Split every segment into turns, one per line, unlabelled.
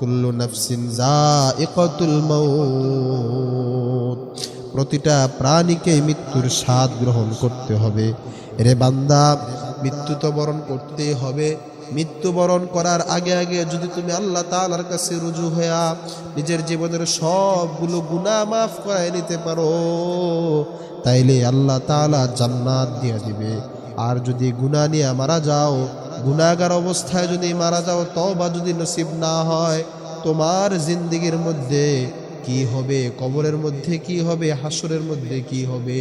কুল্লু নাফসিন যায়িকাতুল মাউত, প্রতিটা প্রাণীকে মৃত্যুর স্বাদ গ্রহণ করতে হবে। রে বান্দা, মৃত্যু তো বরণ করতেই হবে। মৃত্যুবরণ করার আগে আগে যদি তুমি আল্লাহ তাআলার কাছে রুজু হইয়া নিজের জীবনের সবগুলো গুনাহ মাফ করায় নিতে পারো, তাইলে আল্লাহ তাআলা জান্নাত দিয়ে দিবে। আর যদি গুনাহ নিয়ে মারা যাও, গুনাহগার অবস্থায় যদি মারা যাও, তওবা যদি নসিব না হয়, তোমার জিন্দেগির মধ্যে কি হবে, কবরের মধ্যে কি হবে, হাসরের মধ্যে কি হবে,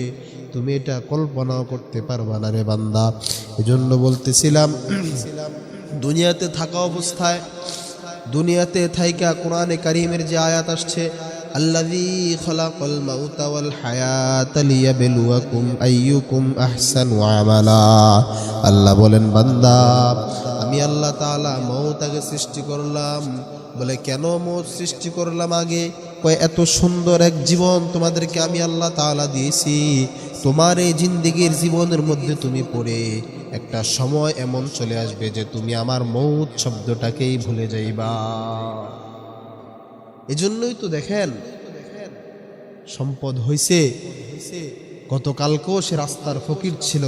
তুমি এটা কল্পনাও করতে পারবা না রে বান্দা। এজন্য বলতেছিলাম, দুনিয়াতে থাকা অবস্থায়, দুনিয়াতে থাইকা কোরআনে কারীমের যে আয়াত আসছে, আল্লাযী খালাকাল মাউতা ওয়াল হায়াতা লিয়াবলুয়াকুম আইয়ুকুম আহসানু আমালা। আল্লাহ বলেন, বান্দা, আমি আল্লাহ তাআলা মওত আগে সৃষ্টি করলাম। বলে, কেন মওত সৃষ্টি করলাম আগে? কয়, এত সুন্দর এক জীবন তোমাদেরকে আমি আল্লাহ তাআলা দিয়েছি, তোমার এই জিন্দেগির জীবনের মধ্যে তুমি পড়ে একটা সময় এমন চলে আসবে যে তুমি আমার মওত শব্দটাকেই ভুলে যাইবা। এজন্যই তো দেখেন, সম্পদ হইছে, গতকালকেও সে রাস্তার ফকির ছিল,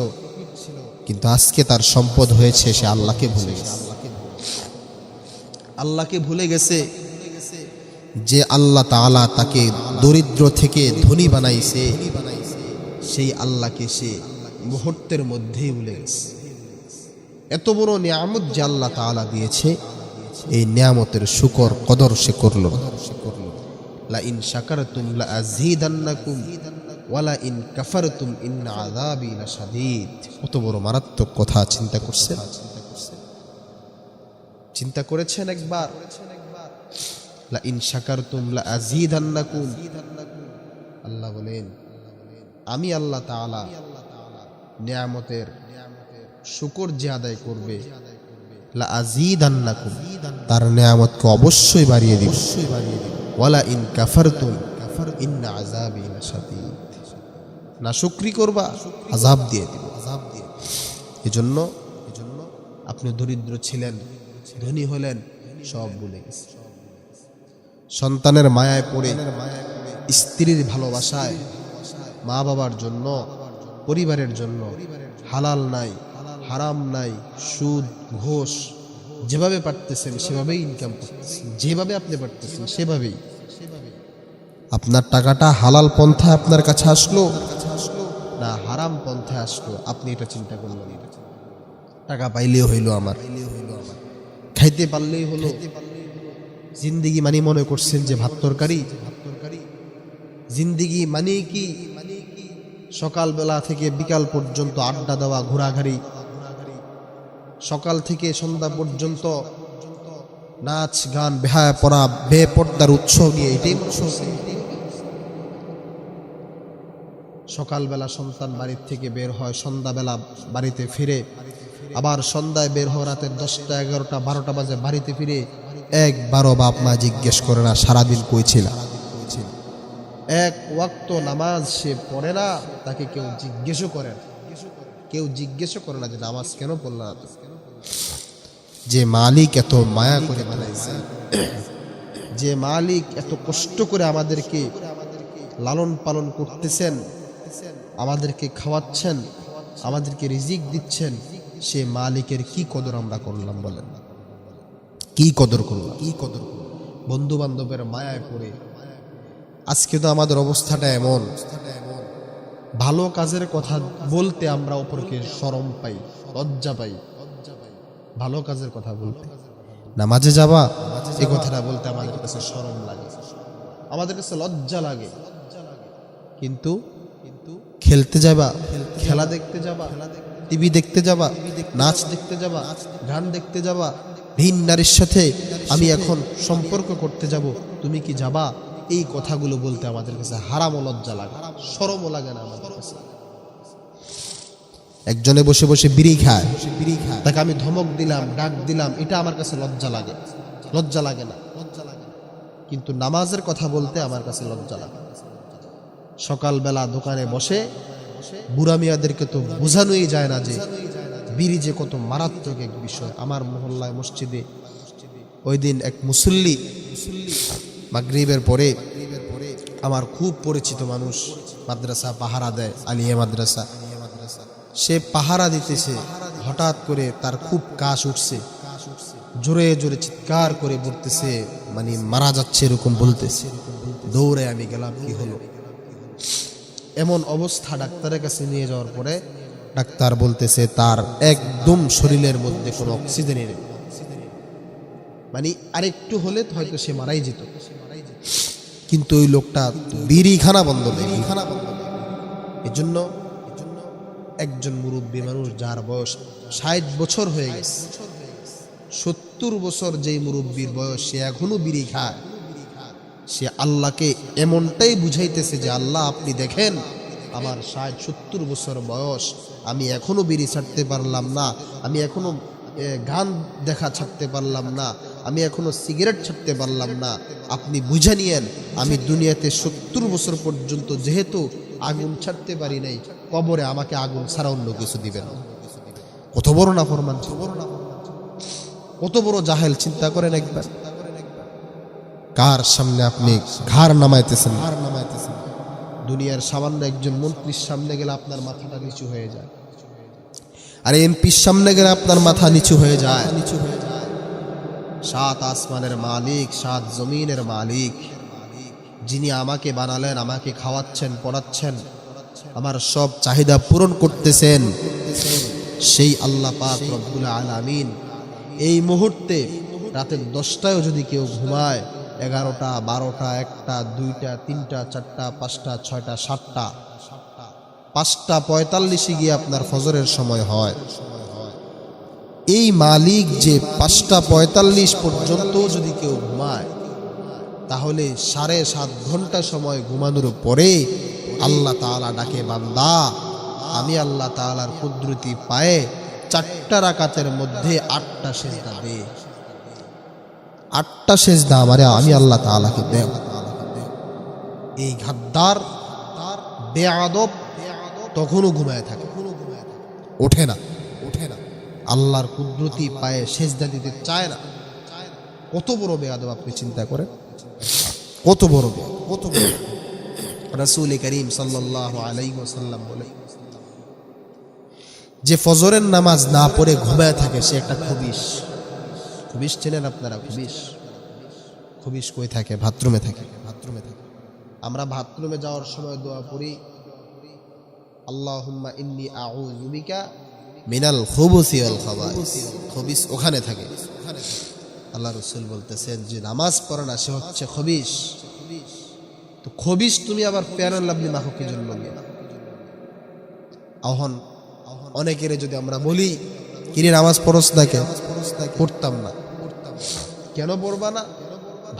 কিন্তু আজকে তার সম্পদ হয়েছে, সে আল্লাহকে ভুলে গেছে। আল্লাহকে ভুলে গেছে। যে আল্লাহ তাআলা তাকে দরিদ্র থেকে ধনী বানাইছে, সেই আল্লাহকে সে মুহূর্তের মধ্যেই ভুলে গেছে। এত বড় নিয়ামত যে আল্লাহ তাআলা দিয়েছে, এই নিয়ামতের শুকর কদর সে করলো। লা ইন শাকারতুম লা আযীদান্নাকুম ওয়া লা ইন কাফারতুম ইন্না আযাবি লাশাদীদ। কত বড় মারাত্মক কথা! চিন্তা করছেন? চিন্তা করেছেন একবার? লা ইন শাকারতুম লা আযীদান্নাকুম। আল্লাহ বলেন, আমি আল্লাহ তাআলা নিয়ামতের শুকর যে আদায় করবে, লা আযীদান্নাকুম, তার নিয়ামতকে অবশ্যই বাড়িয়ে দিব। ওয়ালা ইন কাফারতুম ইন্না আযাবি লাশাদীদ। না শুকরি করবা, আযাব দিয়ে দিব। এজন্য আপনি দরিদ্র ছিলেন, ধনী হলেন, সব ভুলে গেছেন। সন্তানের মায়ায় পড়ে, স্ত্রীর ভালোবাসায়, মা বাবার জন্য, পরিবারের জন্য হালাল নাই, হারাম নাই, সুদ, ঘুষ, যেভাবে পারতেছেন সেভাবেই ইনকাম করতেছেন, যেভাবে আপনি পারতেছেন সেভাবেই। আপনার টাকাটা হালাল পন্থা আপনার কাছে আসলো না হারাম পন্থা আসলো, আপনি এটা চিন্তা করলেন। টাকা পাইলেও হইলো, আমার খাইতে পারলেই হলো। জিন্দেগি মানে মনে করছেন যে ভাত তরকারি? জিন্দেগি মানে কি সকালবেলা থেকে বিকাল পর্যন্ত আড্ডা দেওয়া, ঘোরাঘুরি, সকাল থেকে সন্ধ্যা পর্যন্ত নাচ গান, বেহায়া পড়া, বেপর্দার উৎসব নিয়ে, এটাই সকালবেলা সন্তান বাড়ির থেকে বের হয়, সন্ধ্যাবেলা বাড়িতে ফিরে, আবার সন্ধ্যায় বের হয়, রাতের 10টা 11টা 12টা বাজে বাড়িতে ফিরে। একবারও বাপ মা জিজ্ঞেস করে না সারাদিন কই ছিল। এক ওয়াক্ত নামাজ সে পড়ে না, তাকে কেউ জিজ্ঞেসও করে না, কেউ জিজ্ঞেসও করে না যে নামাজ কেন পড়ল না। যে মালিক এত মায়া করে বানাইছে, যে মালিক এত কষ্ট করে আমাদেরকে লালন পালন করতেছেন, আমাদেরকে খাওয়াচ্ছেন, আমাদেরকে রিজিক দিচ্ছেন, সে মালিকের কি কদর আমরা করলাম বলেন? কি কদর করলাম? কি কদর? বন্ধু বান্ধবের মায়ায় পড়ে আজকে তো আমাদের অবস্থাটা এমন, ভালো কাজের কথা বলতে আমরা অপরকে শরম পাই, লজ্জা পাই। ভালো কাজের কথা বলতে, নামাজে যাবা, এই কথাটা বলতে আমাদের কাছে শরম লাগে, আমাদের কাছে লজ্জা লাগে। কিন্তু খেলতে যাবা, খেলা দেখতে যাবা, টিভি দেখতে যাবা, নাচ দেখতে যাবা, গান দেখতে যাবা, ভিন নারীর সাথে আমি এখন সম্পর্ক করতে যাব, তুমি কি যাবা? এই কথাগুলো বলতে আমাদের কাছে হারাম ও লজ্জা লাগে, শরমও লাগে না আমাদের কাছে। একজনে বসে বসে বিড়ি খায়, তাকে আমি ধমক দিলাম, ডাক দিলাম, এটা আমার কাছে লজ্জা লাগে, লজ্জা লাগে না। কিন্তু নামাজের কথা বলতে আমার কাছে লজ্জা লাগে। সকালবেলা দোকানে বসে বুড়া মিয়াদেরকে তো বোঝানোই যায় না যে বিড়ি যে কত মারাত্মক এক বিষয়। আমার মহল্লায় মসজিদে ওই দিন এক মুসল্লি মাগরিবের পরে, আমার খুব পরিচিত মানুষ, মাদ্রাসা পাহারা দেয়, আলিয়া মাদ্রাসা, সে পাহারা দিতেছে, হঠাৎ করে তার খুব কাশ উঠছে, জোরে জোরে চিৎকার করে বলতেছে, মানে মারা যাচ্ছে এরকম বলতেছে। দৌড়ে আমি গেলাম, কি হলো? এমন অবস্থা, ডাক্তারের কাছে নিয়ে যাওয়ার পরে ডাক্তার বলতেছে তার একদম শরীরের মধ্যে কোনো অক্সিজেনই নেই, মানে আরেকটু হলে হয়তো সে মারাই যেত। কিন্তু ওই লোকটা বিড়িখানা বন্ধ নেই, এই জন্য একজন মুরব্বী মানুষ, যার বয়স 60 বছর হয়ে গেছে, 70 বছর যেই মুরব্বীর বয়স, সে এখনো বিড়ি খায়, সে আল্লাহকে এমনটাই বুঝাইতেছে যে আল্লাহ আপনি দেখেন আমার 60-70 বছর বয়স, আমি এখনো বিড়ি ছাড়তে পারলাম না, আমি এখনো গান দেখা ছাড়তে পারলাম না, আমি এখনো সিগারেট ছাড়তে পারলাম না, আপনি বুঝে নিয়েন আমি দুনিয়াতে 70 বছর পর্যন্ত যেহেতু আগুন ছাড়তে পারি নাই, কবরে আমাকে আগুন ছাড়া অন্য কিছু দিবেন। কত বড় নাফরমান, কত বড় জাহেল, চিন্তা করেন একবার। কার সামনে আপনি ঘাড় নামাইতেছেন? দুনিয়ার সামান্য একজন মন্ত্রীর সামনে গেলে আপনার মাথাটা নিচু হয়ে যায়, আর এমপির সামনে গেলে আপনার মাথা নিচু হয়ে যায়। 7 আসমানের মালিক, 7 জমিনের মালিক, যিনি আমাকে বানালেন, আমাকে খাওয়াচ্ছেন, পড়াচ্ছেন, আমার সব চাহিদা পূরণ করতেছেন, সেই আল্লাহ পাক রব্বুল আলামিন এই মুহূর্তে রাতের 10টায়ও যদি কেউ ঘুমায়, 11টা, 12টা, 1টা, 2টা, 3টা, 4টা, 5টা, 6টা, 7টা, 5:45 গিয়ে আপনার ফজরের সময় হয়, এই মালিক যে 5:45 পর্যন্ত যদি কেউ ঘুমায়, তাহলে 7.5 ঘন্টা সময় ঘুমানোর পরে আল্লাহ তাআলা ডাকে, বান্দা আমি আল্লাহ তাআলার কুদরতি পায়ে 4টা রাকাতের মধ্যে 8টা সেজদা দে, 8টা সেজদা আমারে আমি আল্লাহ তাআলাকে দেব। এই গাদ্দার বেয়াদব তখনও ঘুমায় থাকে, ওঠে না, আল্লাহর কুদরতি পায়ে সেজদা দিতে চায় না। কত বড় বেয়াদব আপনি চিন্তা করেন, কত বড়, কত বড়। রাসূল করিম সাল্লাল্লাহু আলাইহি ওয়াসাল্লাম বলে, যে ফজরের নামাজ না পড়ে ঘুমায় থাকে সে একটা খবিশ। খবিশ চেনেন আপনারা? খবিশ কই থাকে? বাথরুমে থাকে। আমরা বাথরুমে যাওয়ার সময় দোয়া পড়ি, আল্লাহুম্মা ইন্নী আউযু বিকা মিনাল খুবুসি ওয়াল খাবাইস। খবিশ ওখানে থাকে। আল্লাহ রাসূল বলতেছেন যে নামাজ পড়ে না সে হচ্ছে খবিশ। তো খবিশ তুমি আবার ফেয়ার লাভলি মাখো কি জন্য? আহন অনেকের যদি আমরা বলি, কিরে নামাজ পড়স না কেন? পড়তাম না। কেন পড়বা না?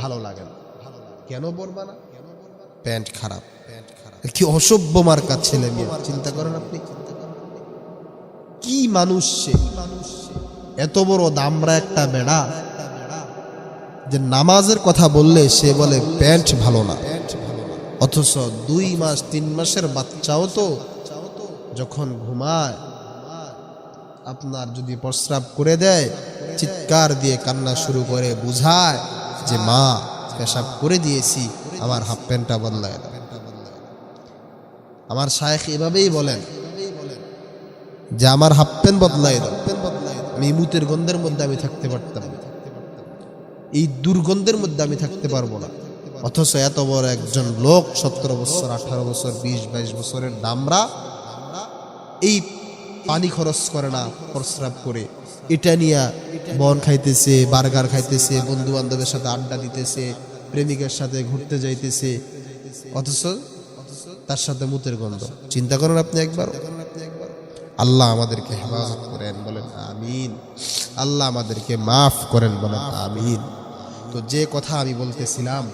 ভালো লাগে না। কেন পড়বা না? প্যান্ট খারাপ। কি অসভ্য মার্কা ছেলে মেয়ে, চিন্তা করেন আপনি। কি মানুষ সে, এত বড় দামরা একটা বেড়া, যে নামাজের কথা বললে সে বলে প্যান্ট ভালো না। অথচ 2 মাস 3 মাসের বাচ্চাও তো যখন ঘুমায়, আপনার যদি প্রস্রাব করে দেয়, চিৎকার দিয়ে কান্না শুরু করে, বুঝায় যে মা পেশাব করে দিয়েছি, আমার হাফ প্যান্টটা বদলায় দাও। আমার শায়েখ এভাবেই বলেন যে আমার হাফ প্যান্ট বদলায় দাও, আমি মুতের গন্ধের মধ্যে আমি থাকতে পারতাম না, এই দুর্গন্ধের মধ্যে আমি থাকতে পারবো না। অথচ এত বড় একজন লোক, 17 বছর 18 বছর 20-22 বছরের দামরা, এই পানি খরচ করে না, প্রস্রাব করে, এটা নিয়ে বন খাইতেছে, বার্গার খাইতেছে, বন্ধু বান্ধবের সাথে আড্ডা দিতেছে, প্রেমিকের সাথে ঘুরতে যাইতেছে, অথচ তার সাথে মুতের গন্ধ। চিন্তা করেন আপনি একবার। আল্লাহ আমাদেরকে হেফাজত করেন, বলেন আমিন। আল্লাহ আমাদেরকে মাফ করেন, বলেন আমিন। তো যে কথা আমি বলতেছিলাম,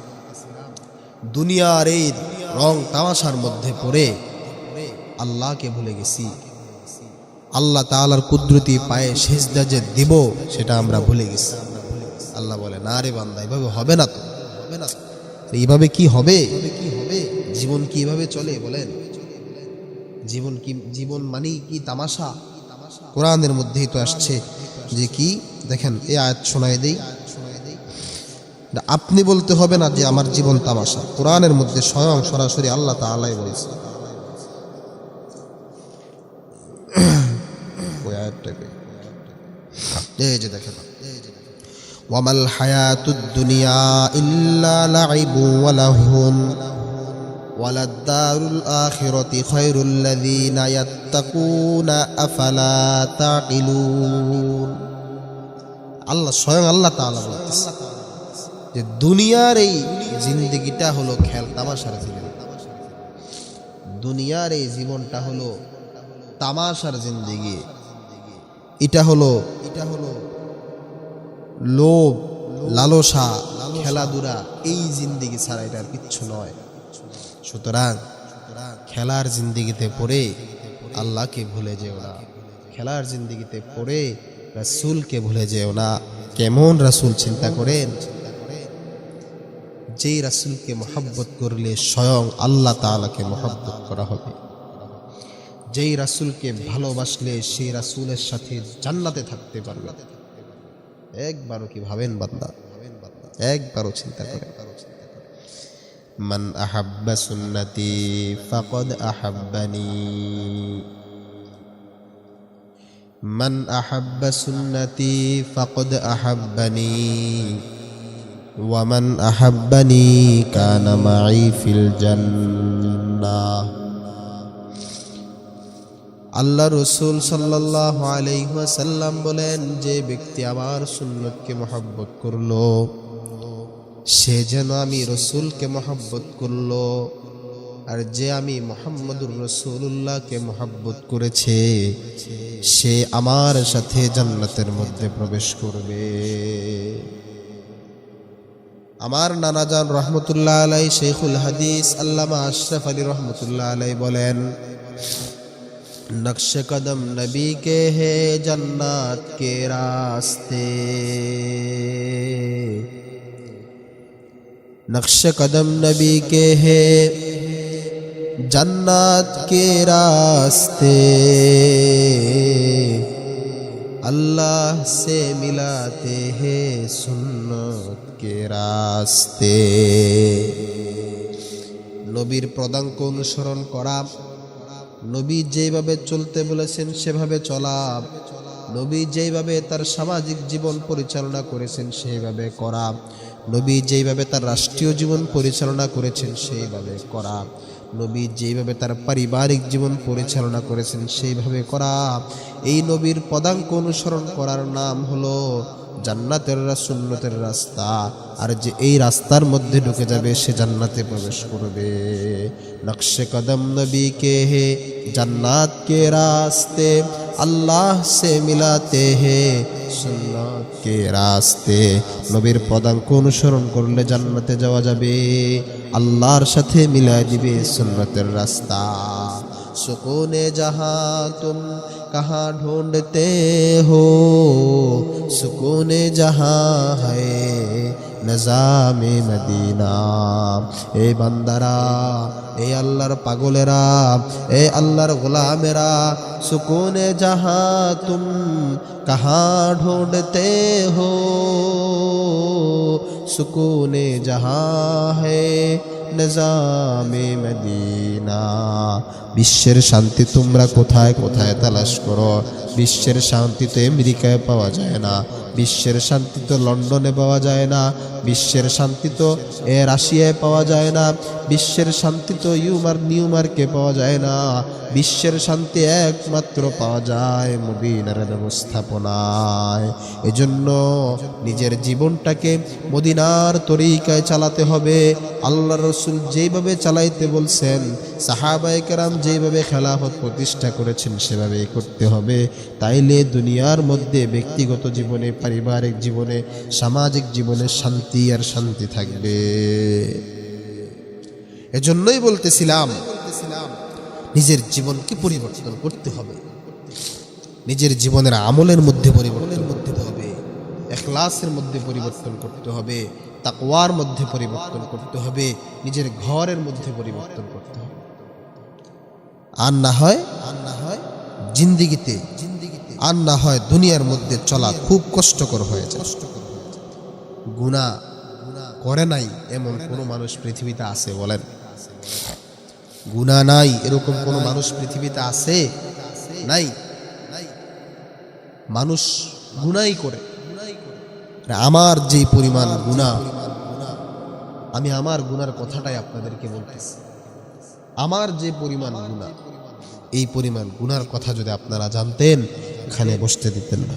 দুনিয়ার এই রং তামাশার মধ্যে পড়ে আল্লাহকে ভুলে গেছি। আল্লাহ তাআলার কুদরতি পায়ে সিজদা যে দিব সেটা আমরা ভুলে গেছি। আল্লাহ বলে, না রে বান্দা, এভাবে হবে না। তো এইভাবে কি হবে? জীবন কি এভাবে চলে বলেন? জীবন মানে কি তামাশা? কোরআনের মধ্যেই তো আসছে যে কি, দেখেন এই আয়াত শোনায় দেই, আপনি বলতে হবে না যে আমার জীবন তামাশা। কোরআনের মধ্যে স্বয়ং সরাসরি আল্লাহ তাআলাই বলেছে। ওই আয়াতটাকে এই যে দেখেন, ওয়ামাল হায়াতুদ দুনিয়া ইল্লা লাইবু ওয়া লাহুন ওয়ালাদ-দারুল আখিরাতি খায়রুল লাযিনা ইয়াত্তাকুনা আফালা তাকিলুন। আল্লাহ স্বয়ং আল্লাহ তাআলা বলতেছে যে দুনিয়ার এই জিন্দেগিটা হলো খেল তামাশার জিন্দেগি। দুনিয়ার এই জীবনটা হলো তামাশার জিন্দেগি। এটা হলো লোভ, লালসা, খেলাধুলা, এই জিন্দেগি ছাড়া এটা আর কিচ্ছু নয়। সুতরাং খেলার জিন্দেগিতে পড়ে আল্লাহকে ভুলে যেও না, খেলার জিন্দেগিতে পড়ে রাসূলকে ভুলে যেও না। কেমন রাসূল চিন্তা করেন, যেই রাসূলকে মহব্বত করলে স্বয়ং আল্লাহ তাআলাকে মহব্বত করা হবে। যেই রাসূলকে ভালোবাসলে সেই রাসূলের সাথে জান্নাতে থাকতে পারবে। একবারও কি ভাবেন বান্দা, একবারও চিন্তা করেন। মান আহাব্বা সুন্নতি ফাকাদ আহাব্বানি, মান আহাব্বা সুন্নতি ফাকাদ আহাব্বানি ওয়া মান আহাব্বানি কানা মাই ফিল জান্নাহ। আল্লাহ রসুল সাল্লাল্লাহু আলাইহি ওয়াসাল্লাম বলেন, যে ব্যক্তি আমার সুন্নতকে মহব্বত করলো সে যেন আমি রসুলকে মহব্বত করলো, আর যে আমি মুহাম্মদুর রাসূলুল্লাহকে মহব্বত করেছে সে আমার সাথে জান্নাতের মধ্যে প্রবেশ করবে। আমার নানাজান রহমতুল্লাহ আলাই শেখুল হাদিস আল্লামা আশরাফ আলী রহমতুল্লাহ আলাই বলেন, नक्श कदम नबी के है जन्नत के रास्ते, नक्श कदम नबी के है जन्नत के रास्ते, अल्लाह से मिलाते हैं सुन्नत के रास्ते। নবীর পদাঙ্ক অনুসরণ করা, নবী যেভাবে চলতে বলেছেন সেভাবে চলা, নবী যেভাবে তার সামাজিক জীবন পরিচালনা করেছেন সেইভাবে করা, নবী যেভাবে তার রাষ্ট্রীয় জীবন পরিচালনা করেছেন সেইভাবে করা, নবী যেভাবে তার পারিবারিক জীবন পরিচালনা করেছেন সেইভাবে করা। এই নবীর পদাঙ্ক অনুসরণ করার নাম হলো জান্নাতের সুন্নতের রাস্তা। আর যে এই রাস্তার মধ্যে ঢুকে যাবে সে জান্নাতে প্রবেশ করবে। নকশে কদম নবী কে হে জান্নাত কে রাস্তে, আল্লাহ সে মিলাতে হে সুন্নত কে রাস্তে। নবীর পদাঙ্ক অনুসরণ করলে জান্নাতে যাওয়া যাবে, আল্লাহর সাথে মিলাই দিবে সুন্নতের রাস্তা। सुकूने जहाँ तुम कहाँ ढूंढते हो, सुकूने जहाँ है नज़ामे मदीना। ए बंदरा, ए अल्लाहर पागलेरा, ए अल्लाहर गुलामेरा, सुकूने जहाँ तुम कहाँ ढूंढते हो, सुकूने जहाँ है निज़ामे मदीना। বিশ্বের শান্তি তোমরা কোথায় কোথায় তালাশ করো, বিশ্বের শান্তি তো আমেরিকায় পাওয়া যায় না, বিশ্বের শান্তি তো লন্ডনে পাওয়া যায় না, বিশ্বের শান্তি তো রাশিয়ায় পাওয়া যায় না, বিশ্বের শান্তি তো নিউমার্কে পাওয়া যায় না। বিশ্বের শান্তি একমাত্র পাওয়া যায় মদিনার ব্যবস্থাপনায়। এজন্য নিজের জীবনটাকে মদিনার তরিকায় চালাতে হবে। আল্লাহ রসুল যেভাবে চালাইতে বলছেন, সাহাবায়ে কেরাম যেভাবে খেলাফত প্রতিষ্ঠা করেছেন সেভাবেই করতে হবে। তাইলে দুনিয়ার মধ্যে ব্যক্তিগত জীবনে, পারিবারিক জীবনে, সামাজিক জীবনে শান্তি আর শান্তি থাকবে। এজন্যই বলতেছিলাম নিজের জীবনকে পরিবর্তন করতে হবে, নিজের জীবনের আমলের মধ্যে পরিবর্তন করতে হবে, ইখলাসের মধ্যে পরিবর্তন করতে হবে, তাকওয়ার মধ্যে পরিবর্তন করতে হবে, নিজের ঘরের মধ্যে পরিবর্তন করতে হবে। আর না হয় জিন্দিগিতে, আর না হয় দুনিয়ার মধ্যে চলা খুব কষ্টকর হয়ে যায়। গুনাহ করে নাই এমন কোনো মানুষ পৃথিবীতে আছে বলেন? গুনাহ নাই এরকম কোনো মানুষ পৃথিবীতে আছে? নাই। মানুষ গুনাহই করে। আমার যে পরিমাণ গুনাহ, আমি আমার গুনার কথাটাই আপনাদেরকে বলতেছি। আমার যে পরিমাণ গুনাহ, এই পরিমাণ গুনার কথা যদি আপনারা জানতেন এখানে বসতে দিতেন না।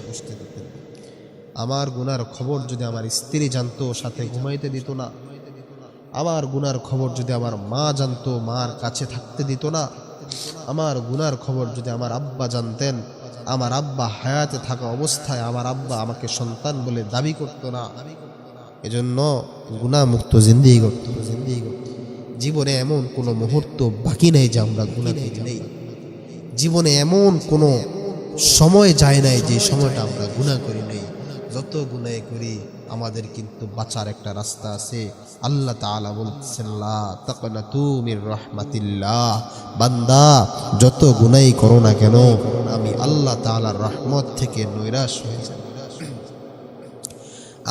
আমার গুনার খবর যদি আমার স্ত্রী জানতো সাথে ঘুমাইতে দিত না। আমার গুনার খবর যদি আমার মা জানতো মার কাছে থাকতে দিত না। আমার গুনার খবর যদি আমার আব্বা জানতেন, আমার আব্বা হায়াতে থাকা অবস্থায় আমার আব্বা আমাকে সন্তান বলে দাবি করতো না। এজন্য গুনাহ মুক্ত জিন্দেগি করত। জীবনে এমন কোনো মুহূর্ত বাকি নেই যে আমরা গুনাহ করি নাই। জীবনে এমন কোনো সময় যায় নাই যে সময়টা আমরা গুনাহ করি নাই। যত গুনাহ করি আমাদের কিন্তু বাঁচার একটা রাস্তা আছে। আল্লাহ তাআলা বলছেন, লা তাকনাতু মির রাহমাতিল্লাহ, বান্দা যত গুনাহই করো না কেন আমি আল্লাহ তাআলার রহমত থেকে নৈরাশ হয়ে যাব।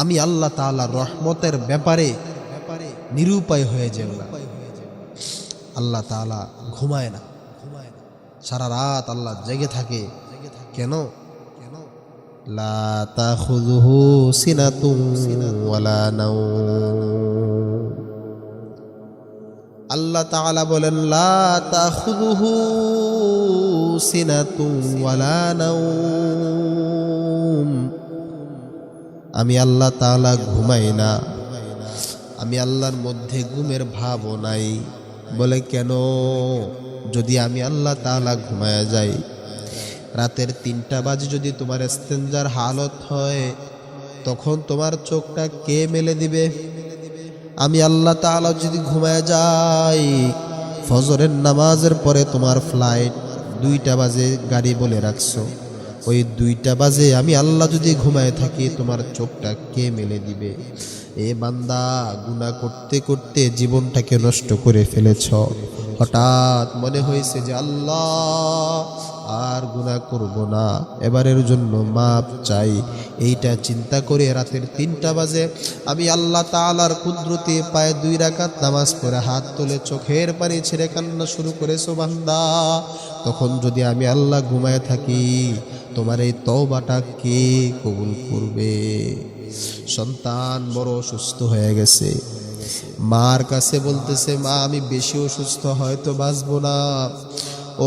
আমি আল্লাহ তাআলার রহমতের ব্যাপারে নিরুপায় হয়ে যাব না। আল্লাহ তাআলা ঘুমায় না, সারা রাত আল্লাহ জেগে থাকে। কেন? লা তাখুযুহু সিনাতুন ওয়ালা নাওম। আল্লাহ তাআলা বলেন, লা তাখুযুহু সিনাতুন ওয়ালা নাওম। আমি আল্লাহ তাআলা ঘুমাই না, আমি আল্লাহর মধ্যে ঘুমের ভাবও নাই। বলে কেন? যদি আমি আল্লাহ তাআলা ঘুমায়া যাই, রাতের 3টা বাজে যদি তোমার ইস্তেঞ্জার হালত হয়, তখন তোমার চোখটা কে মেলে দিবে? আমি আল্লাহ তাআলা যদি ঘুমায়া যাই, ফজরের নামাজের পরে তোমার ফ্লাইট 2টা বাজে গাড়ি বলে রাখছো, ওই 2টা বাজে আমি আল্লাহ যদি ঘুমায় থাকি, তোমার চোখটা কে মেলে দিবে? এ বান্দা, গুনাহ করতে করতে জীবনটাকে নষ্ট করে ফেলেছ। হঠাৎ মনে হয়েছে যে আল্লাহ আর গুনাহ করব না, এবারের জন্য মাপ চাই। এইটা চিন্তা করে রাতের 3টা বাজে আমি আল্লাহ তাআলার কুদরতে পায়ে 2 রাকাত নামাজ পড়ে হাত তুলে চোখের পানি ছেড়ে কান্না শুরু করেছো বান্দা। তখন যদি আমি আল্লাহ ঘুমায় থাকি, তোমার এই তওবাটা কে কবুল করবে? সন্তান বড় অসুস্থ হয়ে গেছে, মার কাছে বলতেছে, মা আমি বেশি অসুস্থ, হয়তো বাঁচবো না।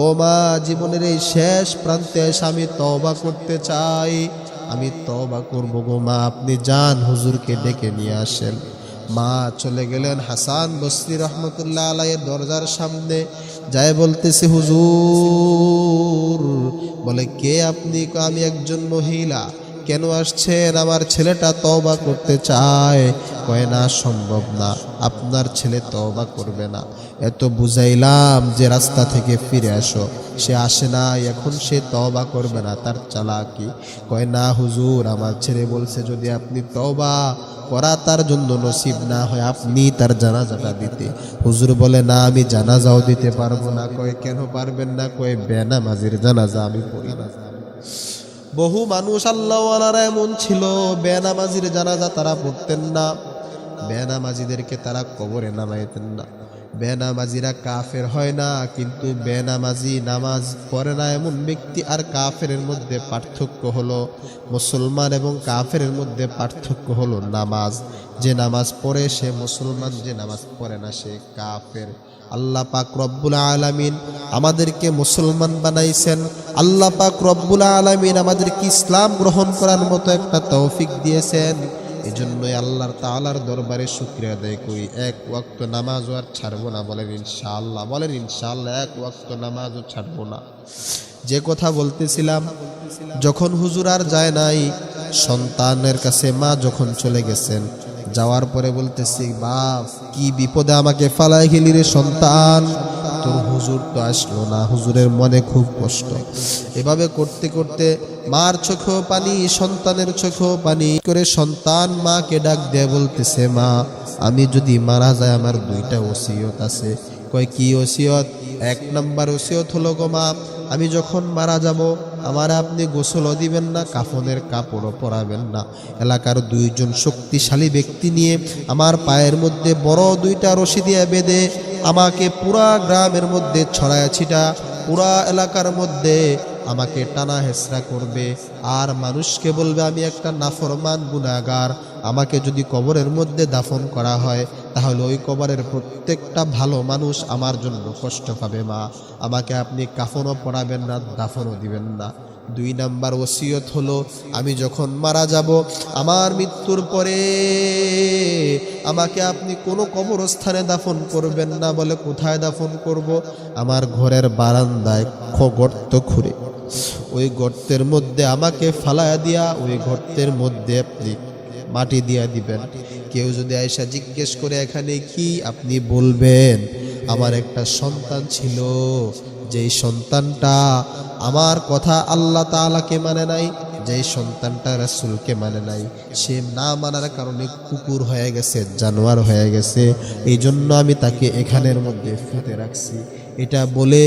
ও মা, জীবনের এই শেষ প্রান্তে এসে আমি তওবা করতে চাই, আমি তওবা করব গো মা, আপনি যান হুজুরকে ডেকে নিয়ে আসেন। মা চলে গেলেন হাসান বসরি রহমতুল্লাহ আলাইহির দরজার সামনে, যায় বলতেছে, হুজুর। বলে কে আপনি? আমি একজন মহিলা। কেন আসছেন? আমার ছেলেটা তওবা করতে চায়। কয় না, সম্ভব না, আপনার ছেলে তওবা করবে না। এত বুঝাইলাম যে রাস্তা থেকে ফিরে আসো, সে আসে না, এখন সে তওবা করবে না, তার চালাকি। কয় না হুজুর, আমার ছেলে বলছে যদি আপনি তওবা করা তার জন্য নসিব না হয়, আপনি তার জানাজাটা দিতে। হুজুর বলে, না আমি জানাজাও দিতে পারবো না। কয় কেন পারবেন না? কয় বেনামাজির জানাজা আমি পড়ি না। বহু মানুষ আল্লাহওয়ালারা এমন ছিল, বেনামাজির জানাজা তারা পড়তেন না, বেনামাজিদেরকে তারা কবরে নামাইতেন না। বেনামাজিরা কাফের হয় না, কিন্তু বেনামাজি নামাজ পড়ে না এমন ব্যক্তি আর কাফেরের মধ্যে পার্থক্য হলো, মুসলমান এবং কাফেরের মধ্যে পার্থক্য হলো নামাজ। যে নামাজ পড়ে সে মুসলমান, যে নামাজ পড়ে না সে কাফের। আল্লাহ পাক রব্বুল আলামিন আমাদেরকে মুসলমান বানাইছেন। আল্লাহ পাক রব্বুল আলামিন আমাদেরকে ইসলাম গ্রহণ করার মতো একটা তৌফিক দিয়েছেন। এজন্যই আল্লাহর তাআলার দরবারে শুকরিয়া আদায় করি। 1 ওয়াক্ত নামাজও আর ছাড়বো না। বলেন ইনশাআল্লাহ, বলেন ইনশাআল্লাহ, 1 ওয়াক্ত নামাজও ছাড়বো না। যে কথা বলতেছিলাম, যখন হুজুর আর যায় নাই, সন্তানের কাছে মা যখন চলে গেছেন, যাওয়ার পরে বলতেছি, বাপ কি বিপদে আমাকে ফালাই গেলি রে সন্তান, তোর হুজুর তো আসলো না। হুজুরের মনে খুব কষ্ট। এভাবে করতে করতে মার চোখেও পানি, সন্তানের চোখেও পানি করে সন্তান মাকে ডাক দিয়ে বলতেছে, মা আমি যদি মারা যায় আমার 2টা ওসিয়ত আছে, কয় কি ওসিয়ত? এক নাম্বার ওসিয়ত হলো গো মা, আমি যখন মারা যাব আমার আপনি গোসলও দিবেন না, কাফনের কাপড়ও পরাবেন না। এলাকার দুইজন শক্তিশালী ব্যক্তি নিয়ে আমার পায়ের মধ্যে বড় দুইটা রশি দিয়ে বেঁধে আমাকে পুরা গ্রামের মধ্যে ছড়ায়া ছিটা, পুরা এলাকার মধ্যে আমাকে টানা হেসরা করবে আর মানুষকে বলবে আমি একটা নাফরমান গুনাহগার। আমাকে যদি কবরের মধ্যে দাফন করা হয় তাহলে ওই কবরের প্রত্যেকটা ভালো মানুষ আমার জন্য কষ্ট পাবে মা, আমাকে আপনি কাফনও পরাবেন না, দাফনও দিবেন না। দুই নাম্বার ওসিয়ত হলো আমি যখন মারা যাব আমার মৃত্যুর পরে আমাকে আপনি কোনো কবরস্থানে দাফন করবেন না। বলে কোথায় দাফন করব? আমার ঘরের বারান্দায় গর্ত খুঁড়ে ওই গর্তের মধ্যে আমাকে ফালায়া দিয়া ওই গর্তের মধ্যে আপনি মাটি দিয়া দিবেন। কেউ যদি আয়েশা জিজ্ঞেস করে এখানে কি, আপনি বলবেন আমার একটা সন্তান ছিল, যেই সন্তানটা আমার কথা আল্লাহ তাআলাকে মানে নাই, যেই সন্তানটা রাসূলকে মানে নাই, সে না মানার কারণে কুকুর হয়ে গেছে, জানোয়ার হয়ে গেছে, এই জন্য আমি তাকে এখানের মধ্যে ফেলে রাখছি। এটা বলে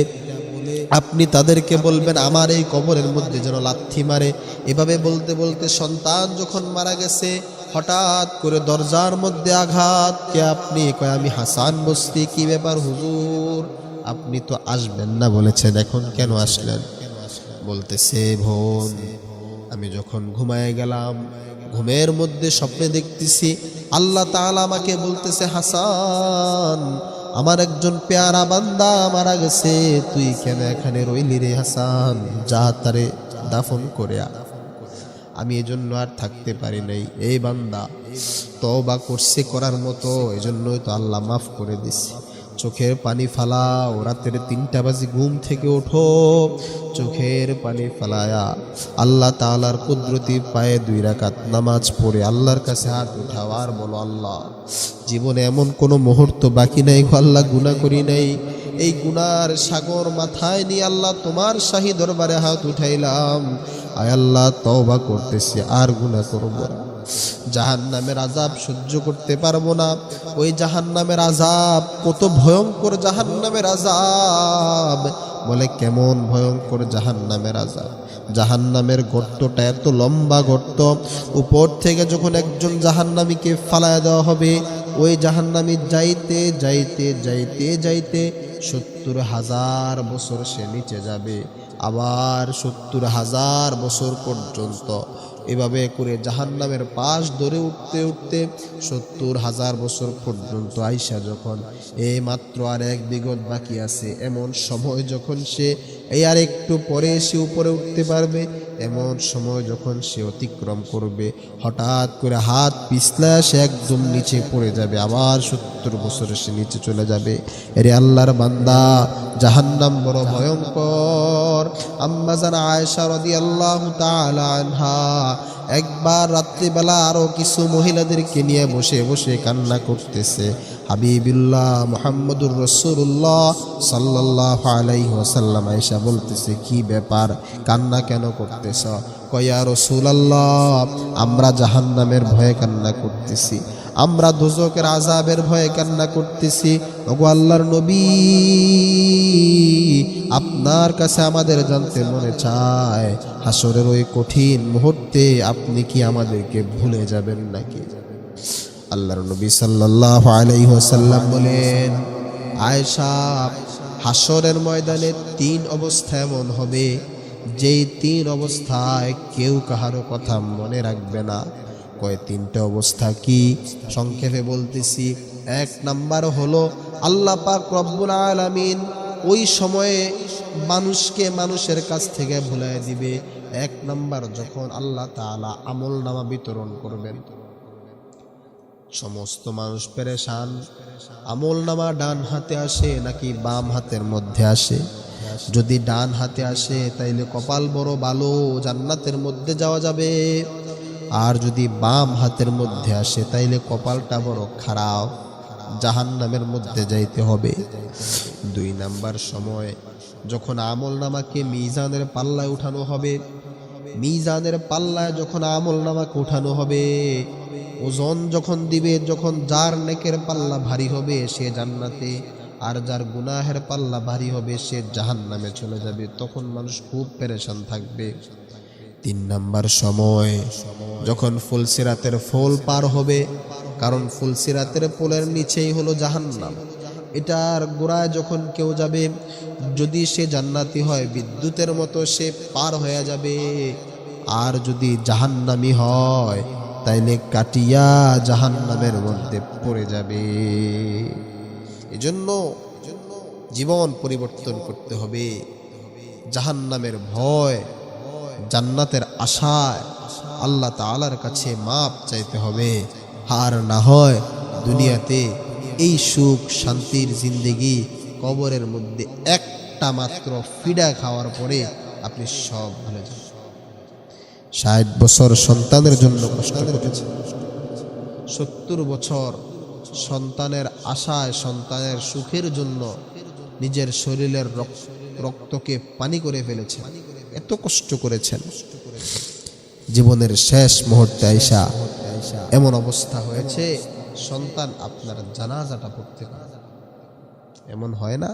আপনি তাদেরকে বলবেন আমার এই কবরের মধ্যে যেন লাথি মারে। এভাবে বলতে বলতে সন্তান যখন মারা গেছে হঠাৎ করে দরজার মধ্যে আঘাত। কে আপনি? কয় আমি হাসান বস্তি। কি ব্যাপার হুজুর, আপনি তো আসবেন না বলেছেন, এখন কেন আসলেন? বলতেছে বোন, আমি যখন ঘুমায় গেলাম ঘুমের মধ্যে স্বপ্নে দেখতেছি আল্লাহ তাআলা আমাকে বলতেছে হাসান আমার একজন পেয়ারা বান্দা মারা গেছে, তুই কেন এখানে রইলি রে হাসান, যা তারে দাফন করে আ। আমি এজন্য আর থাকতে পারি নাই। এই বান্দা তওবা করছে করার মতো, এজন্যই তো আল্লাহ মাফ করে দিছে। চোখের পানি ফালাও, রাতের 3টা বাজে ঘুম থেকে ওঠো, চোখের পানি ফালায়া আল্লাহ তাআলার কুদরতি পায়ে 2 রাকাত নামাজ পড়ে আল্লাহর কাছে হাত উঠাও আর বলো আল্লাহ জীবনে এমন কোনো মুহূর্ত বাকি নাই গো আল্লাহ, গুনাহ করি নাই, এই গুনার সাগর মাথায় নিয়ে আল্লাহ তোমার শাহী দরবারে হাত উঠাইলাম, আয় আল্লাহ তওবা করতেছি আর গুনাহ করব না। জাহান্নামের আযাব সহ্য করতে পারবো না। ওই জাহান্নামের আযাব কত ভয়ঙ্কর, জাহান্নামের আযাব বলে কেমন ভয়ঙ্কর জাহান্নামের আযাব। জাহান্নামের গর্তটা এত লম্বা গর্ত, উপর থেকে যখন একজন জাহান্নামীকে ফালায়া দেওয়া হবে ওই জাহান্নামী যাইতে যাইতে যাইতে যাইতে 70,000 বছর সে নিচে যাবে, আবার 70,000 বছর পর্যন্ত এভাবে করে জাহান্নামের পাশ ধরে উঠতে উঠতে 70,000 বছর পর্যন্ত আইসা যখন এই মাত্র আর 1 বিগত বাকি আছে, এমন সময় যখন সে এই আর একটু পরে সে উপরে উঠতে পারবে, এমন সময় যখন সে অতিক্রম করবে হঠাৎ করে হাত পিছলা সে একদম নিচে পড়ে যাবে, আবার 70 বছরে সে নিচে চলে যাবে। এরে আল্লাহর বান্দা, জাহান্নাম বড় ভয়ঙ্কর। আম্মা জান আয়েশা রাদিয়াল্লাহু তাআলা আনহা একবার রাত্রিবেলা আরো কিছু মহিলাদেরকে নিয়ে বসে বসে কান্না করতেছে। হাবিবুল্লাহ মুহাম্মদুর রাসূলুল্লাহ সাল্লাল্লাহু আলাইহি ওয়াসাল্লাম আয়েশা বলতেছে কি ব্যাপার, কান্না কেন করতেছ? কয় ইয়া রাসূলুল্লাহ আমরা জাহান্নামের ভয়ে কান্না করতেছি, আমরা দোজখের আযাবের ভয়ে কান্না করতেছি। ওগো আল্লাহর নবী আপনার কাছে আমাদের জানতে মনে চায় হাসরের ওই কঠিন মুহূর্তে আপনি কি আমাদেরকে ভুলে যাবেন নাকি? আল্লাহর নবী সাল্লাল্লাহু আলাইহি ওয়াসাল্লাম বলেন আয়েশা হাসরের ময়দানে 3 অবস্থা এমন হবে যেই 3 অবস্থায় কেউ কাহারো কথা মনে রাখবে না। কয় 3টা অবস্থা কি? সংক্ষেপে বলতেছি। 1 নাম্বার হলো আল্লাহ পাক রব্বুল আলামিন ওই সময়ে মানুষকে মানুষের কাছ থেকে ভুলায় দিবে। 1 নাম্বার যখন আল্লাহ তাআলা আমলনামা বিতরণ করবেন, সমস্ত মানুষ পেরেশান, আমলনামা ডান হাতে আসে নাকি বাম হাতের মধ্যে আসে? যদি ডান হাতে আসে তাইলে কপাল বড় ভালো, জান্নাতের মধ্যে যাওয়া যাবে, আর যদি বাম হাতের মধ্যে আসে তাইলে কপালটা বড় খারাপ, জাহান্নামের মধ্যে যাইতে হবে। 2 নাম্বার সময় যখন আমলনামাকে মিজানের পাল্লায় উঠানো হবে, মিজানের পাল্লায় যখন আমলনামাকে উঠানো হবে, ওজন যখন দিবে, যখন যার নেকের পাল্লা ভারী হবে সে জান্নাতে, আর যার গুনাহের পাল্লা ভারী হবে সে জাহান্নামে চলে যাবে। তখন মানুষ খুব পেরেশান থাকবে। 3 নাম্বার সময় যখন ফুলসিরাতের ফুল পার হবে, কারণ ফুলসিরাতের পোলের নিচেই হলো জাহান্নাম। এটার গোড়ায় যখন কেউ যাবে, যদি সে জান্নাতি হয় বিদ্যুতের মতো সে পার হয়ে যাবে, আর যদি জাহান্নামী হয় তাইলে কাটিয়া জাহান্নামের মধ্যে পড়ে যাবে। এজন্য জীবন পরিবর্তন করতে হবে। জাহান্নামের ভয়, জান্নাতের আশায় আল্লাহ তাআলার কাছে মাপ চাইতে হবে। আর না হয় দুনিয়াতে এই সুখ শান্তির জিন্দেগি কবরের মধ্যে একটা মাত্র ফিডা খাওয়ার পরে আপনি সব ভুলে যান। 60 বছর সন্তানের জন্য কষ্ট করেছে, 70 বছর সন্তানের আশায়, সন্তানের সুখের জন্য নিজের শরীরের রক্তকে পানি করে ফেলেছেন, এত কষ্ট করেছেন। জীবনের শেষ মুহূর্তে আইসা এমন অবস্থা হয়েছে সন্তান আপনার জানাজাটা পড়তে পারে। এমন হয় না?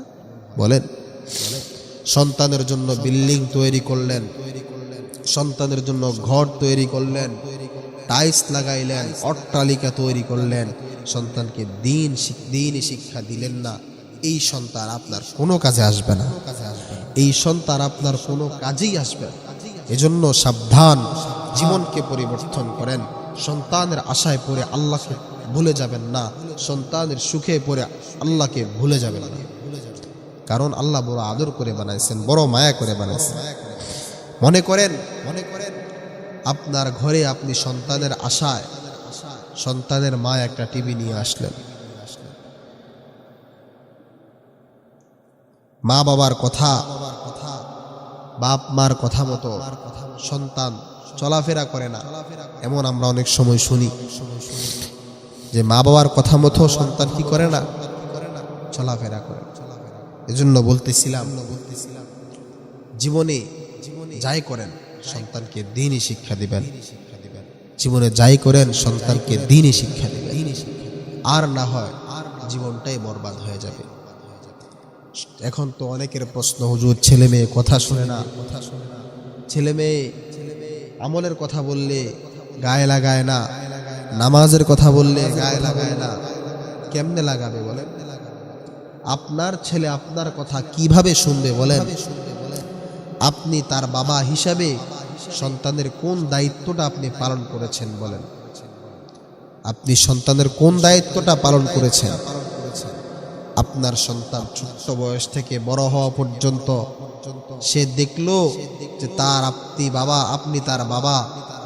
বলেন। সন্তানের জন্য বিল্ডিং তৈরি করলেন, সন্তানের জন্য ঘর তৈরি করলেন, টাইলস লাগাইলেন, অট্টালিকা তৈরি করলেন, সন্তানকে দিনই শিক্ষা দিলেন না। এই সন্তান আপনার কোনো কাজে আসবে না, এই সন্তান আপনার কোনো কাজেই আসবে না। এজন্য সাবধান, জীবনকে পরিবর্তন করেন। সন্তানের আশায় পড়ে আল্লাহকে ভুলে যাবেন না, সন্তানের সুখে পড়ে আল্লাহকে ভুলে যাবেন না। কারণ আল্লাহ বড় আদর করে বানাইছেন, বড় মায়া করে বানাইছেন। মনে করেন আপনার ঘরে আপনি সন্তানের আশায়, সন্তানের মা একটা টিভি নিয়ে আসলেন। মা বাবার কথা, বাপ মার কথা মতো সন্তান চলাফেরা করে না, এমন আমরা অনেক সময় শুনি যে মা বাবার কথা মতো সন্তান কি করে না, চলাফেরা করে। এজন্য বলতেছিলাম, জীবনে যাই করেন সন্তানকে দ্বীনি শিক্ষা দিবেন, জীবনে যাই করেন সন্তানকে দ্বীনি শিক্ষা দিবেন। আর না হয় জীবনটাই বরবাদ হয়ে যাবে। এখন তো অনেকের প্রশ্ন, হুজুর ছেলে মেয়ে কথা শুনে না, ছেলে মেয়ে আমলের কথা বললে গায়ে লাগায় না, নামাজের কথা বললে গায়ে লাগায় না। কেমনে লাগাবে বলেন? আপনার ছেলে আপনার কথা কিভাবে শুনবে বলেন? আপনি তার বাবা হিসাবে সন্তানের কোন দায়িত্বটা আপনি পালন করেছেন বলেন? আপনি সন্তানের কোন দায়িত্বটা পালন করেছেন? আপনার সন্তান ছোট্ট বয়স থেকে বড় হওয়া পর্যন্ত সে দেখলো যে আপনি তার বাবা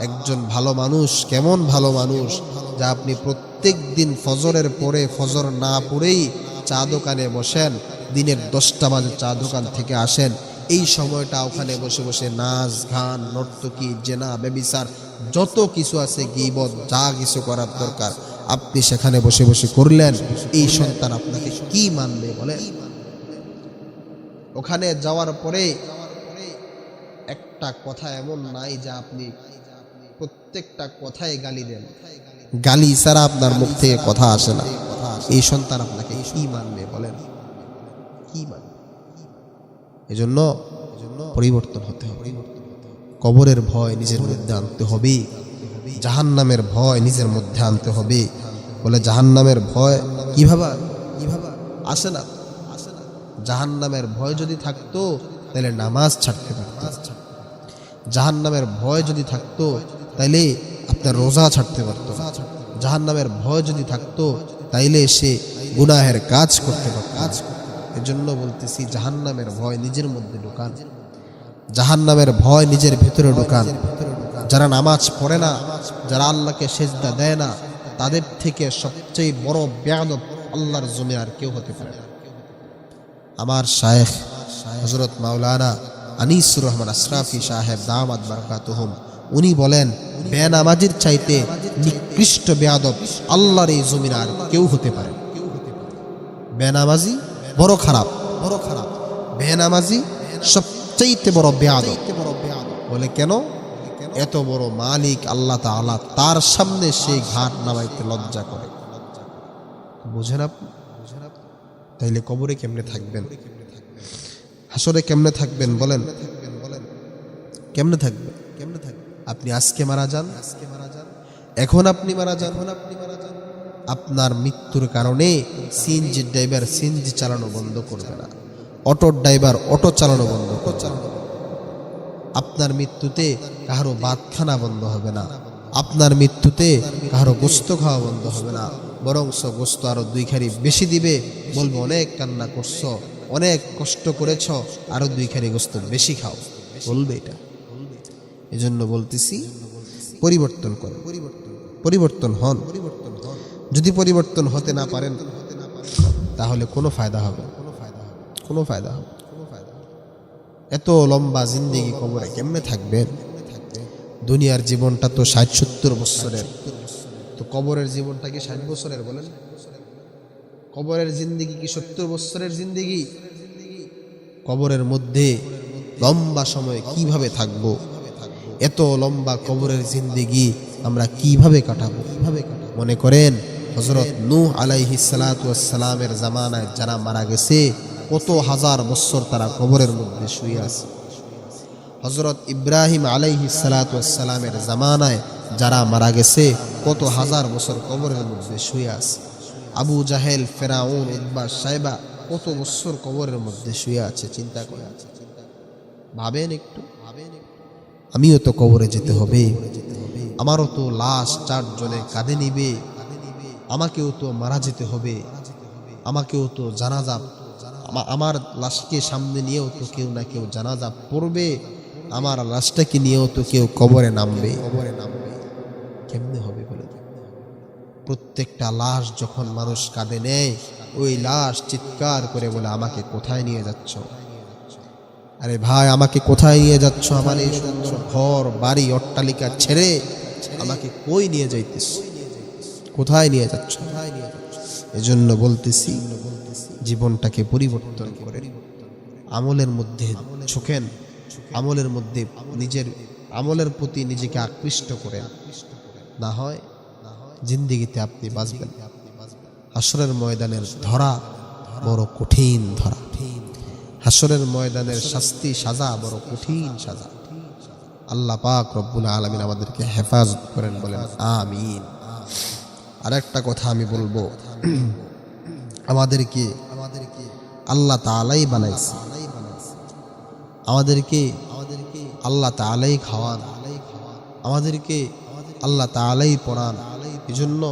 একজন ভালো মানুষ। কেমন ভালো মানুষ? যা আপনি প্রত্যেক দিন ফজরের পরে, ফজর না পড়েই চা দোকানে বসেন, দিনের 10টা বাজে চা দোকান থেকে আসেন, এই সময়টা ওখানে বসে বসে নাচ গান, নর্তকী, জেনা, ব্যভিচার, যত কিছু আছে, গীবত, যা কিছু করার দরকার আপনি সেখানে বসে বসে করলেন। এই সন্তান আপনাকে কি মানবে বলেন? ওখানে যাওয়ার পরে একটা কথা এমন নাই যে আপনি প্রত্যেকটা কথায় গালি দেন, গালি ছাড়া আপনার মুখ থেকে কথা আসে না। এই সন্তান আপনাকে কি মানবে বলেন? কি মানবে? এজন্য পরিবর্তন হতে হবে। কবরের ভয় নিজের মধ্যে আনতে হবে, জাহান্নামের ভয় নিজের মধ্যে আনতে হবে। বলে জাহান্নামের ভয় কিভাবে আসে না? জাহান্নামের ভয় যদি থাকতো তাহলে নামাজ ছাড়তে পারত, জাহান্নামের ভয় যদি থাকতো তাইলে আপনার রোজা ছাড়তে পারত, জাহান্নামের ভয় যদি থাকতো তাইলে সে গুনাহের কাজ করতে পারত। এজন্য বলতেছি, জাহান্নামের ভয় নিজের মধ্যে ঢোকান, জাহান্নামের ভয় নিজের ভিতরে ঢোকান। যারা নামাজ পড়ে না, যারা আল্লাহকে সেজদা দেয় না, তাদের থেকে সবচেয়ে বড় বেয়াদব আল্লাহর জমি আর কেউ হতে পারে না। আমার শায়েখ হযরত মাওলানা আনিসুর রহমান আশরাফি সাহেব দামাত বারাকাতুহুম, উনি বলেন, বেনামাজির চাইতে নিকৃষ্ট বেয়াদব আল্লাহর এই জমিন আর কেউ হতে পারে। বেনামাজি বড় খারাপ, বেনামাজি সবচেয়ে বড় বেয়াদব। বলে কেন? এত বড় মালিক আল্লাহ তাআলা, তার সামনে সেই ঘাট নামাইতে লজ্জা করে। বুঝেন আপনি? তাইলে কবরে কেমনে থাকবেন? হাসরে কেমনে থাকবেন বলেন? কেমনে থাকবেন? আপনি আজকে মারা যান, এখন আপনি মারা যান, আপনার মৃত্যুর কারণে সিএনজি ড্রাইভার সিএনজি চালানো বন্ধ করবে না, অটো ড্রাইভার অটো চালানো বন্ধ করবে না। আপনার মৃত্যুতে কারো ভাতখানা বন্ধ হবে না, আপনার মৃত্যুতে কারো গোস্ত খাওয়া বন্ধ হবে না, বরং গোস্ত আরো 2 খারি বেশি দিবে, বলবো অনেক কান্না করছো, অনেক কষ্ট করেছ, আরো 2 খারি গোস্ত বেশি খাও, বলবে এটা। এজন্য বলতেছি পরিবর্তন করুন, পরিবর্তন হন। যদি পরিবর্তন হতে না পারেন তাহলে কোনো ফায়দা হবে, কোনো ফায়দা হবে। এত লম্বা জিন্দেগি কবরে কেমনে থাকবেন? দুনিয়ার জীবনটা তো 60-70 বছরের, তো কবরের জীবনটা কি 60 বছরের বলেন? কবরের জিন্দেগি কি 70 বছরের জিন্দেগি? কবরের মধ্যে লম্বা সময় কিভাবে থাকবো? এত লম্বা কবরের জিন্দেগি আমরা কিভাবে কাটাবো? মনে করেন হযরত নূহ আলাইহিস সালাতু ওয়াস সালামের জামানায় যারা মারা গেছে, কত হাজার বছর তারা কবরের মধ্যে শুয়ে আছে। হযরত ইব্রাহিম আলাইহিস সালাতু ওয়াস সালামের জামানায় যারা মারা গেছে, কত হাজার বছর কবরের মধ্যে শুয়ে আছে। আবু জাহেল, ফেরাউন, উতবা, সাইবা কত বছর কবরের মধ্যে শুয়ে আছে। চিন্তা করে ভাবেন একটু। আমিও তো কবরে যেতে হবে, আমারও তো লাশ 4 জনে কাঁধে নিবে, আমাকেও তো মারা যেতে হবে, আমাকেও তো জানাজা, আমার লাশকে সামনে নিয়েও তো কেউ না কেউ জানাজা পড়বে, আমার লাশটাকে নিয়েও তো কেউ কবরে নামবে। কেমনে হবে বলে? প্রত্যেকটা লাশ যখন মানুষ কাঁধে নেয়, ওই লাশ চিৎকার করে বলে, আমাকে কোথায় নিয়ে যাচ্ছ? আরে ভাই, আমাকে কোথায় নিয়ে যাচ্ছ? আমার এই সুন্দর ঘর বাড়ি অট্টালিকা ছেড়ে আমাকে কই নিয়ে যাইতেছ? কোথায় নিয়ে যাচ্ছ? এজন্য বলতেছি জীবনটাকে পরিবর্তন করে আমলের মধ্যে ঝুঁকেন, আমলের মধ্যে নিজের আমলের প্রতি নিজেকে আকৃষ্ট করেন, না হয় জিন্দেগিতে আপনি বাঁচবেন। হাসরের ময়দানের ধরা বড় কঠিন ধরা, হাসরের ময়দানের শাস্তি সাজা বড় কঠিন সাজা। আল্লাহ পাক রব্বুল আলামিন আমাদেরকে হেফাজত করেন, বলেন আমিন। আরেকটা কথা আমি বলবো, আমাদেরকে আল্লাহ তাআলাই বানাইছে, আমাদেরকে আল্লাহ তাআলাই খাওয়ান, আমাদেরকে আল্লাহ তাআলাই পড়ান। এজন্য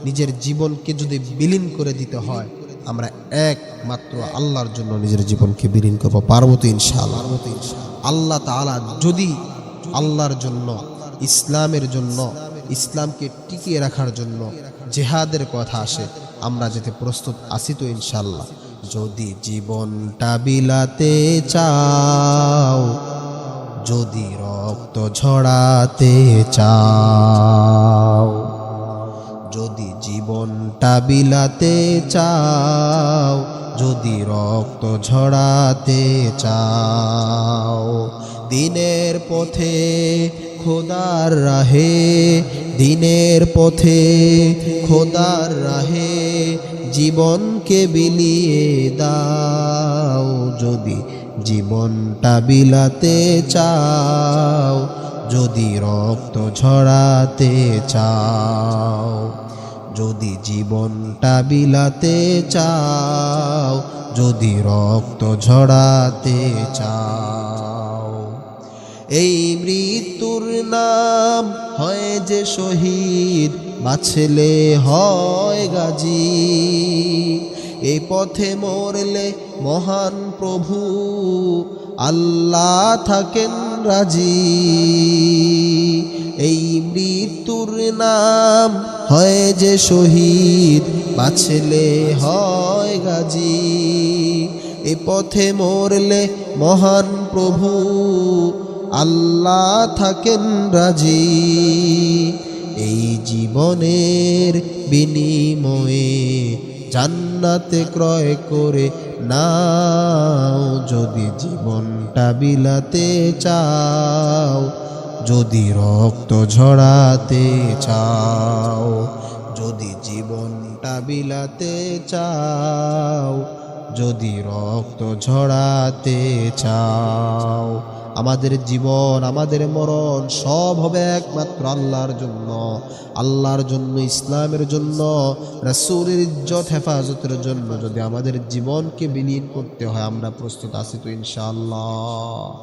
নিজের জীবনকে যদি বিলীন করে দিতে হয়, আমরা একমাত্র আল্লাহর জন্য নিজের জীবনকে বিলীন করব। পারবো তো ইনশাআল্লাহ। আল্লাহ তাআলা যদি আল্লাহর জন্য, ইসলামের জন্য, ইসলামকে টিকিয়ে রাখার জন্য জিহাদের কথা আসে, আমরা যেতে প্রস্তুত আছি তো ইনশাআল্লাহ। যদি জীবনটা বিলাতে চাও, যদি রক্ত ঝরাতে চাও, যদি জীবনটা বিলাতে চাও, যদি রক্ত ঝরাতে চাও, দিনের পথে খোদার রাহে, দিনের পথে খোদার রাহে জীবনকে বিলিয়ে দাও। যদি জীবনটা বিলাতে চাও, যদি রক্ত ঝরাতে চাও, যদি জীবনটা বিলাতে চাও, যদি রক্ত ঝরাতে চাও। এই মৃত্যুর নাম হয় যে শহীদ, বাঁচলে হয় গাজী। এই পথে মরলে মহান প্রভু আল্লাহ থাকেন রাজি। এই মৃত্যুর নাম হয় যে শহীদ, বাঁচলে হয় গাজী। এ পথে মরলে মহান প্রভু আল্লাহ থাকেন রাজি। এই জীবনের বিনিময়ে জান্নাতে ক্রয় করে নাও। যদি জীবনটা বিলাতে চাও, যদি রক্ত ঝরাতে চাও, যদি জীবনটা বিলাতে চাও, যদি রক্ত ঝরাতে চাও। আমাদের জীবন, আমাদের মরণ সব হবে একমাত্র আল্লাহর জন্য, আল্লাহর জন্য, ইসলামের জন্য, রাসূলের ইজ্জত হেফাজতের জন্য। যদি আমাদের জীবনকে বিলীন করতে হয়, আমরা প্রস্তুত আছি তো ইনশাআল্লাহ?